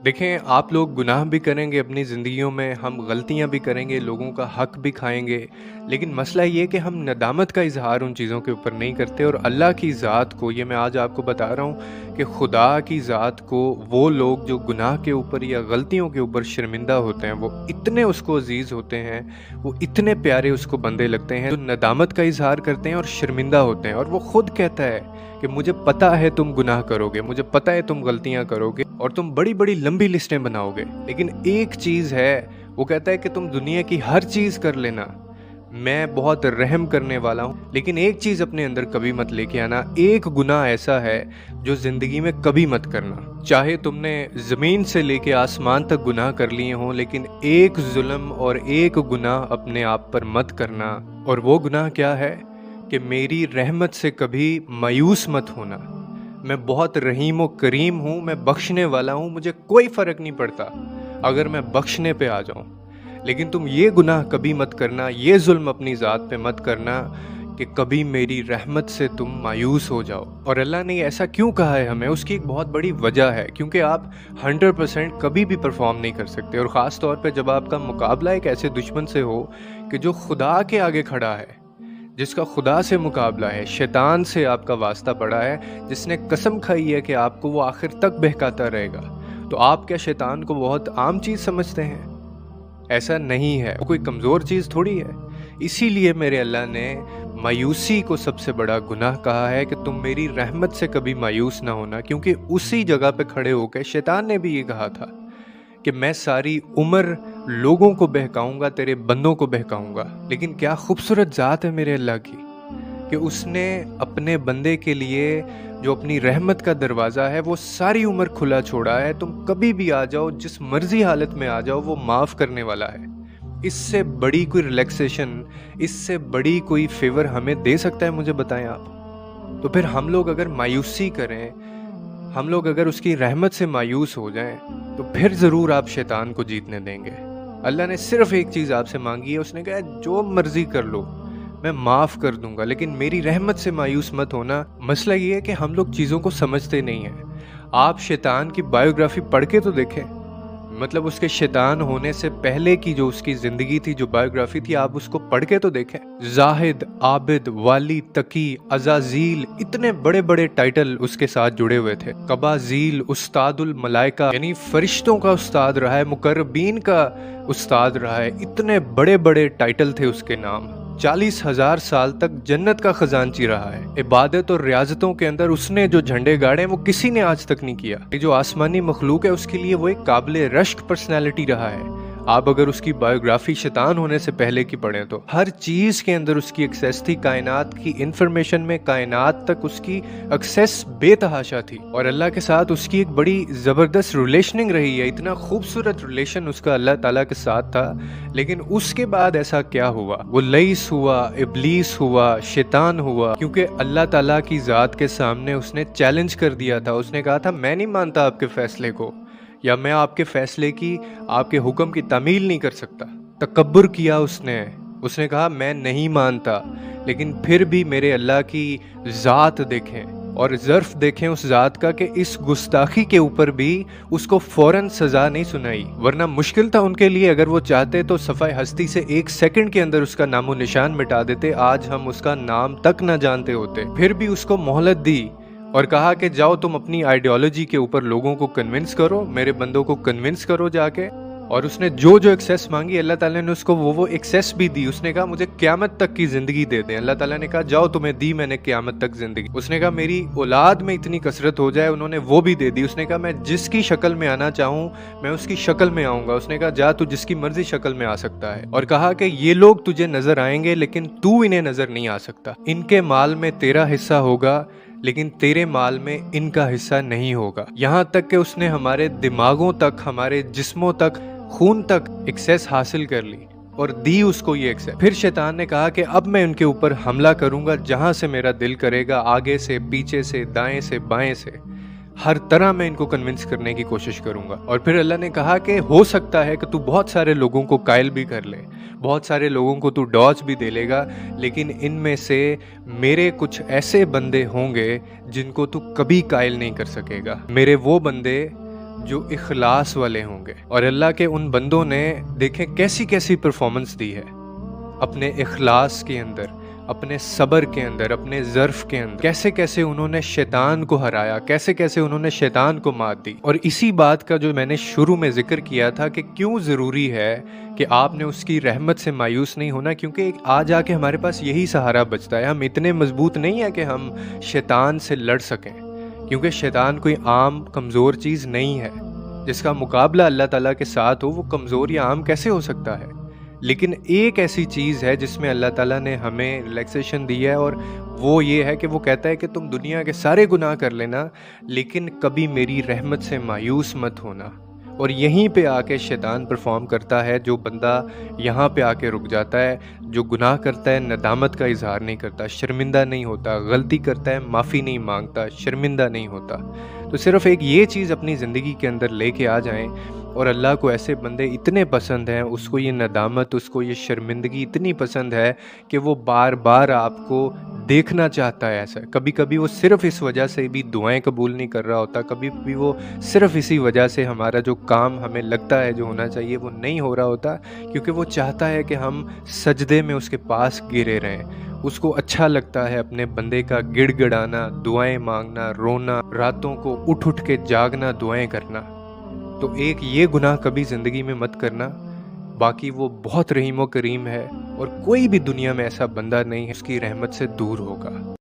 देखें, आप लोग गुनाह भी करेंगे अपनी ज़िंदगियों में, हम गलतियाँ भी करेंगे, लोगों का हक भी खाएँगे, लेकिन मसला ये है कि हम नदामत का इज़हार उन चीज़ों के ऊपर नहीं करते। और अल्लाह की ज़ात को, ये मैं आज आपको बता रहा हूँ कि खुदा की ज़ात को वो लोग जो गुनाह के ऊपर या गलतियों के ऊपर शर्मिंदा होते हैं, वो इतने उसको अज़ीज़ होते हैं, वो इतने प्यारे उसको बंदे लगते हैं, जो नदामत का इज़हार करते हैं और शर्मिंदा होते हैं। और वो खुद कहता है कि मुझे पता है तुम गुनाह करोगे, मुझे पता है तुम गलतियां करोगे और तुम बड़ी बड़ी लंबी लिस्टें बनाओगे, लेकिन एक चीज़ है, वो कहता है कि तुम दुनिया की हर चीज़ कर लेना, मैं बहुत रहम करने वाला हूँ, लेकिन एक चीज़ अपने अंदर कभी मत लेके आना। एक गुनाह ऐसा है जो ज़िंदगी में कभी मत करना। चाहे तुमने ज़मीन से लेके आसमान तक गुनाह कर लिए हों, लेकिन एक जुल्म और एक गुनाह अपने आप पर मत करना। और वो गुनाह क्या है कि मेरी रहमत से कभी मायूस मत होना। मैं बहुत रहीम व करीम हूँ, मैं बख्शने वाला हूँ, मुझे कोई फ़र्क नहीं पड़ता अगर मैं बख्शने पे आ जाऊँ, लेकिन तुम ये गुनाह कभी मत करना, ये जुल्म अपनी ज़ात पे मत करना कि कभी मेरी रहमत से तुम मायूस हो जाओ। और अल्लाह ने ऐसा क्यों कहा है हमें, उसकी एक बहुत बड़ी वजह है, क्योंकि आप 100% कभी भी परफॉर्म नहीं कर सकते। और ख़ास तौर पे जब आपका मुकाबला एक ऐसे दुश्मन से हो कि जो खुदा के आगे खड़ा है, जिसका खुदा से मुकाबला है, शैतान से आपका वास्ता पड़ा है, जिसने कसम खाई है कि आपको वो आखिर तक बहकाता रहेगा, तो आप क्या शैतान को बहुत आम चीज़ समझते हैं? ऐसा नहीं है, वो कोई कमज़ोर चीज़ थोड़ी है। इसीलिए मेरे अल्लाह ने मायूसी को सबसे बड़ा गुनाह कहा है कि तुम मेरी रहमत से कभी मायूस ना होना, क्योंकि उसी जगह पे खड़े होकर शैतान ने भी ये कहा था कि मैं सारी उम्र लोगों को बहकाऊंगा, तेरे बंदों को बहकाऊंगा। लेकिन क्या खूबसूरत ज़ात है मेरे अल्लाह की कि उसने अपने बंदे के लिए जो अपनी रहमत का दरवाज़ा है वो सारी उम्र खुला छोड़ा है। तुम कभी भी आ जाओ, जिस मर्जी हालत में आ जाओ, वो माफ़ करने वाला है। इससे बड़ी कोई रिलैक्सेशन, इससे बड़ी कोई फेवर हमें दे सकता है? मुझे बताएं आप। तो फिर हम लोग अगर मायूसी करें, हम लोग अगर उसकी रहमत से मायूस हो जाएं, तो फिर ज़रूर आप शैतान को जीतने देंगे। अल्लाह ने सिर्फ एक चीज़ आपसे मांगी है, उसने कहा जो मर्जी कर लो, मैं माफ़ कर दूंगा, लेकिन मेरी रहमत से मायूस मत होना। मसला ये है कि हम लोग चीज़ों को समझते नहीं हैं। आप शैतान की बायोग्राफी पढ़ के तो देखें, मतलब उसके शैतान होने से पहले की जो उसकी ज़िंदगी थी, जो बायोग्राफी थी, आप उसको पढ़ के तो देखें। जाहिद, आबिद, वाली, तकी, अज़ाज़ील, इतने बड़े बड़े टाइटल उसके साथ जुड़े हुए थे। कबाज़ील, उस्तादुल मलाइका, यानी फरिश्तों का उस्ताद रहा है, मुकर्रबीन का उस्ताद रहा है। इतने बड़े बड़े टाइटल थे उसके नाम। 40,000 साल तक जन्नत का खजानची रहा है। इबादत और रियाजतों के अंदर उसने जो झंडे गाड़े वो किसी ने आज तक नहीं किया। ये जो आसमानी मखलूक है उसके लिए वो एक काबिल रश्क पर्सनैलिटी रहा है। आप अगर उसकी बायोग्राफी शैतान होने से पहले की पढ़ें तो हर चीज के अंदर उसकी एक्सेस थी, कायनात की इंफॉर्मेशन में कायनात तक उसकी एक्सेस बेतहाशा थी। और अल्लाह के साथ उसकी एक बड़ी जबरदस्त रिलेशनिंग रही है, इतना खूबसूरत रिलेशन उसका अल्लाह ताला के साथ था। लेकिन उसके बाद ऐसा क्या हुआ? वो लईस हुआ, इब्लीस हुआ, शैतान हुआ, क्योंकि अल्लाह ताला की जात के सामने उसने चैलेंज कर दिया था। उसने कहा था मैं नहीं मानता आपके फैसले को, या मैं आपके फैसले की, आपके हुक्म की तामील नहीं कर सकता। तकब्बुर किया उसने कहा मैं नहीं मानता। लेकिन फिर भी मेरे अल्लाह की ज़ात देखें और ज़र्फ देखें उस ज़ात का कि इस गुस्ताखी के ऊपर भी उसको फ़ौरन सज़ा नहीं सुनाई। वरना मुश्किल था उनके लिए, अगर वो चाहते तो सफ़ाए हस्ती से 1 सेकंड के अंदर उसका नामो निशान मिटा देते, आज हम उसका नाम तक न जानते होते। फिर भी उसको मोहलत दी और कहा कि जाओ तुम अपनी आइडियोलॉजी के ऊपर लोगों को कन्विंस करो, मेरे बंदों को कन्विंस करो जाके। और उसने जो जो एक्सेस मांगी अल्लाह ताला ने उसको वो एक्सेस भी दी। उसने कहा मुझे क़यामत तक की ज़िंदगी दे दें। अल्लाह ताला ने कहा जाओ तुम्हें दी मैंने क़यामत तक ज़िंदगी। उसने कहा मेरी औलाद में इतनी कसरत हो जाए, उन्होंने वो भी दे दी। उसने कहा मैं जिसकी शक्ल में आना चाहूँ मैं उसकी शक्ल में आऊँगा। उसने कहा जा तू जिसकी मर्जी शक्ल में आ सकता है। और कहा कि ये लोग तुझे नज़र आएंगे लेकिन तू इन्हें नज़र नहीं आ सकता। इनके माल में तेरा हिस्सा होगा लेकिन तेरे माल में इनका हिस्सा नहीं होगा। यहाँ तक कि उसने हमारे दिमागों तक, हमारे जिस्मों तक, खून तक एक्सेस हासिल कर ली और दी उसको ये एक्सेस। फिर शैतान ने कहा कि अब मैं उनके ऊपर हमला करूंगा जहां से मेरा दिल करेगा, आगे से, पीछे से, दाएं से, बाएं से, हर तरह मैं इनको कन्विंस करने की कोशिश करूंगा। और फिर अल्लाह ने कहा कि हो सकता है कि तू बहुत सारे लोगों को कायल भी कर ले, बहुत सारे लोगों को तू डॉज भी दे लेगा, लेकिन इनमें से मेरे कुछ ऐसे बंदे होंगे जिनको तू कभी कायल नहीं कर सकेगा। मेरे वो बंदे जो इखलास वाले होंगे। और अल्लाह के उन बंदों ने देखें कैसी कैसी परफॉर्मेंस दी है अपने इखलास के अंदर, अपने सब्र के अंदर, अपने ज़र्फ़ के अंदर, कैसे कैसे उन्होंने शैतान को हराया, कैसे कैसे उन्होंने शैतान को मात दी। और इसी बात का जो मैंने शुरू में जिक्र किया था कि क्यों ज़रूरी है कि आपने उसकी रहमत से मायूस नहीं होना, क्योंकि आज आके हमारे पास यही सहारा बचता है। हम इतने मजबूत नहीं है कि हम शैतान से लड़ सकें, क्योंकि शैतान कोई आम कमज़ोर चीज़ नहीं है। जिसका मुकाबला अल्लाह ताला के साथ हो वो कमज़ोर या आम कैसे हो सकता है। लेकिन एक ऐसी चीज़ है जिसमें अल्लाह ताला ने हमें रिलैक्सेशन दी है, और वो ये है कि वो कहता है कि तुम दुनिया के सारे गुनाह कर लेना लेकिन कभी मेरी रहमत से मायूस मत होना। और यहीं पे आके शैतान परफॉर्म करता है। जो बंदा यहाँ पे आके रुक जाता है, जो गुनाह करता है, नदामत का इजहार नहीं करता, शर्मिंदा नहीं होता, गलती करता है माफ़ी नहीं मांगता, शर्मिंदा नहीं होता, तो सिर्फ़ एक ये चीज़ अपनी ज़िंदगी के अंदर लेके आ जाएं। और अल्लाह को ऐसे बंदे इतने पसंद हैं, उसको ये नदामत, उसको ये शर्मिंदगी इतनी पसंद है कि वो बार बार आपको देखना चाहता है। ऐसा कभी कभी वो सिर्फ़ इस वजह से भी दुआएं कबूल नहीं कर रहा होता, कभी भी वो सिर्फ़ इसी वजह से हमारा जो काम हमें लगता है जो होना चाहिए वो नहीं हो रहा होता, क्योंकि वो चाहता है कि हम सजदे में उसके पास गिरे रहें। उसको अच्छा लगता है अपने बंदे का गिड़गिड़ाना, दुआएं मांगना, रोना, रातों को उठ उठ के जागना, दुआएं करना। तो एक ये गुनाह कभी ज़िंदगी में मत करना। बाकी वो बहुत रहीम व करीम है, और कोई भी दुनिया में ऐसा बंदा नहीं है उसकी रहमत से दूर होगा।